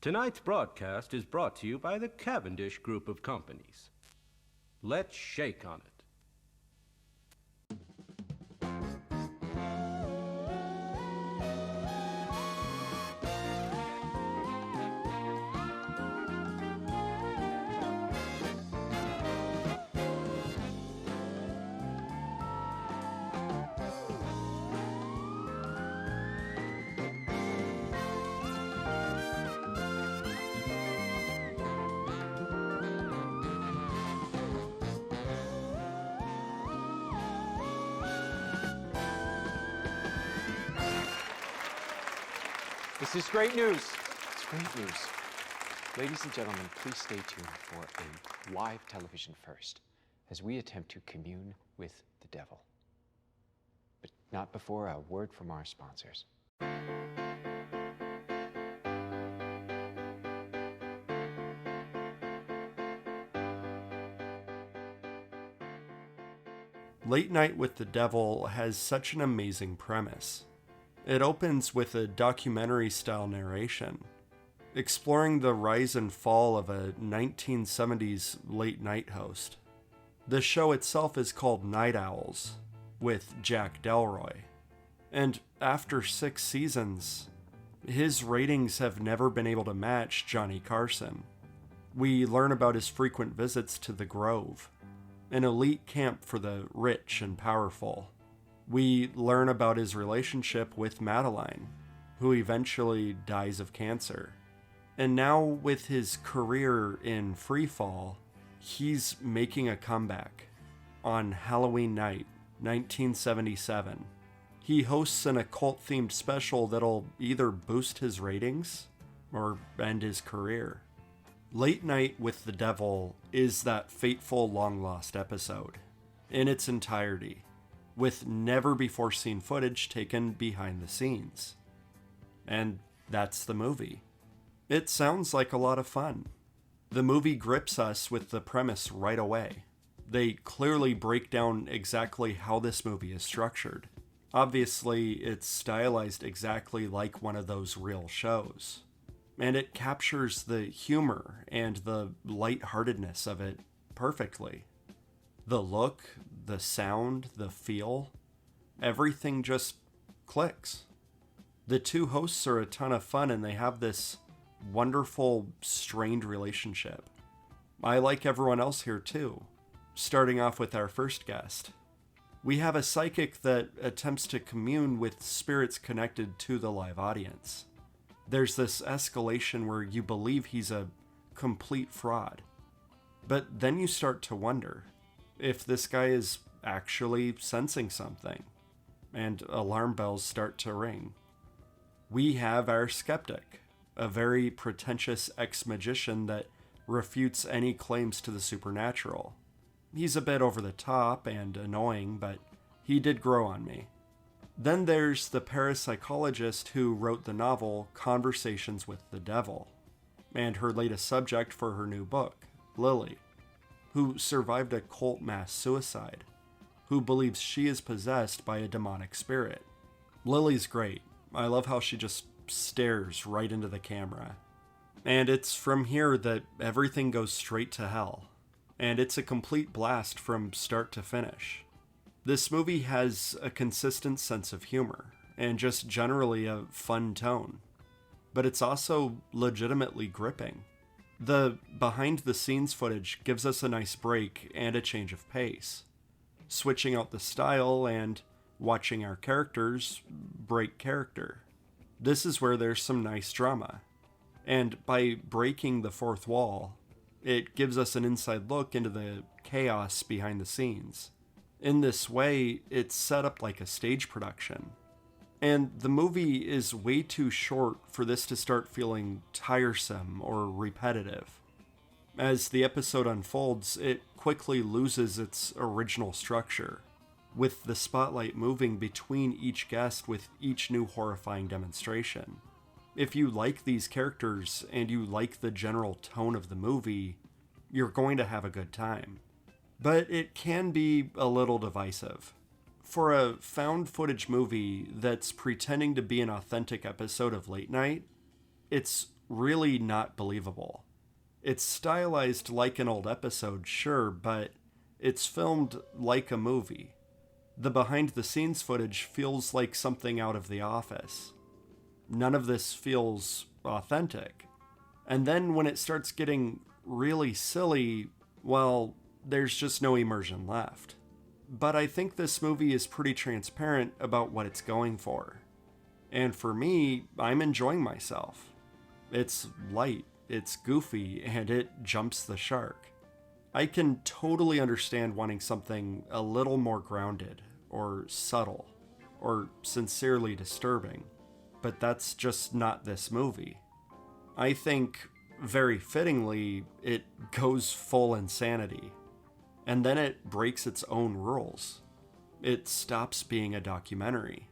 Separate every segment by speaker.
Speaker 1: Tonight's broadcast is brought to you by the Cavendish Group of Companies. Let's shake on it.
Speaker 2: This is great news. It's great news. Ladies and gentlemen, please stay tuned for a live television first as we attempt to commune with the devil. But not before a word from our sponsors.
Speaker 3: Late Night with the Devil has such an amazing premise. It opens with a documentary-style narration, exploring the rise and fall of a 1970s late-night host. The show itself is called Night Owls, with Jack Delroy. And after 6 seasons, his ratings have never been able to match Johnny Carson. We learn about his frequent visits to the Grove, an elite camp for the rich and powerful. We learn about his relationship with Madeline, who eventually dies of cancer. And now with his career in freefall, he's making a comeback on Halloween night, 1977. He hosts an occult-themed special that'll either boost his ratings or end his career. Late Night with the Devil is that fateful long-lost episode, in its entirety, with never-before-seen footage taken behind the scenes. And that's the movie. It sounds like a lot of fun. The movie grips us with the premise right away. They clearly break down exactly how this movie is structured. Obviously, it's stylized exactly like one of those real shows. And it captures the humor and the lightheartedness of it perfectly. The look, the sound, the feel, everything just clicks. The two hosts are a ton of fun and they have this wonderful, strained relationship. I like everyone else here too, starting off with our first guest. We have a psychic that attempts to commune with spirits connected to the live audience. There's this escalation where you believe he's a complete fraud. But then you start to wonder if this guy is actually sensing something, and alarm bells start to ring. We have our skeptic, a very pretentious ex-magician that refutes any claims to the supernatural. He's a bit over the top and annoying, but he did grow on me. Then there's the parapsychologist who wrote the novel Conversations with the Devil, and her latest subject for her new book, Lily, who survived a cult mass suicide, who believes she is possessed by a demonic spirit. Lily's great. I love how she just stares right into the camera. And it's from here that everything goes straight to hell. And it's a complete blast from start to finish. This movie has a consistent sense of humor, and just generally a fun tone. But it's also legitimately gripping. The behind-the-scenes footage gives us a nice break and a change of pace, switching out the style and watching our characters break character. This is where there's some nice drama. And by breaking the fourth wall, it gives us an inside look into the chaos behind the scenes. In this way, it's set up like a stage production. And the movie is way too short for this to start feeling tiresome or repetitive. As the episode unfolds, it quickly loses its original structure, with the spotlight moving between each guest with each new horrifying demonstration. If you like these characters and you like the general tone of the movie, you're going to have a good time. But it can be a little divisive. For a found footage movie that's pretending to be an authentic episode of Late Night, it's really not believable. It's stylized like an old episode, sure, but it's filmed like a movie. The behind-the-scenes footage feels like something out of The Office. None of this feels authentic. And then when it starts getting really silly, well, there's just no immersion left. But I think this movie is pretty transparent about what it's going for. And for me, I'm enjoying myself. It's light, it's goofy, and it jumps the shark. I can totally understand wanting something a little more grounded, or subtle, or sincerely disturbing, but that's just not this movie. I think, very fittingly, it goes full insanity. And then it breaks its own rules. It stops being a documentary.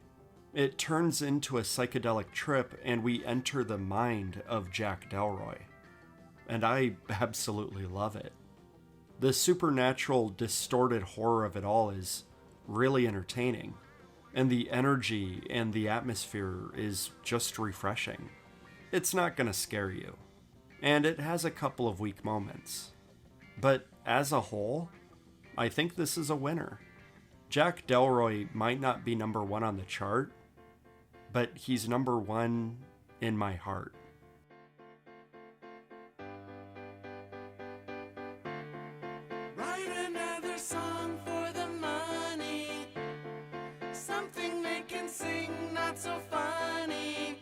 Speaker 3: It turns into a psychedelic trip, and we enter the mind of Jack Delroy. And I absolutely love it. The supernatural, distorted horror of it all is really entertaining, and the energy and the atmosphere is just refreshing. It's not gonna scare you, and it has a couple of weak moments. But as a whole, I think this is a winner. Jack Delroy might not be number one on the chart, but he's number one in my heart.
Speaker 4: Write another song for the money. Something they can sing, not so funny.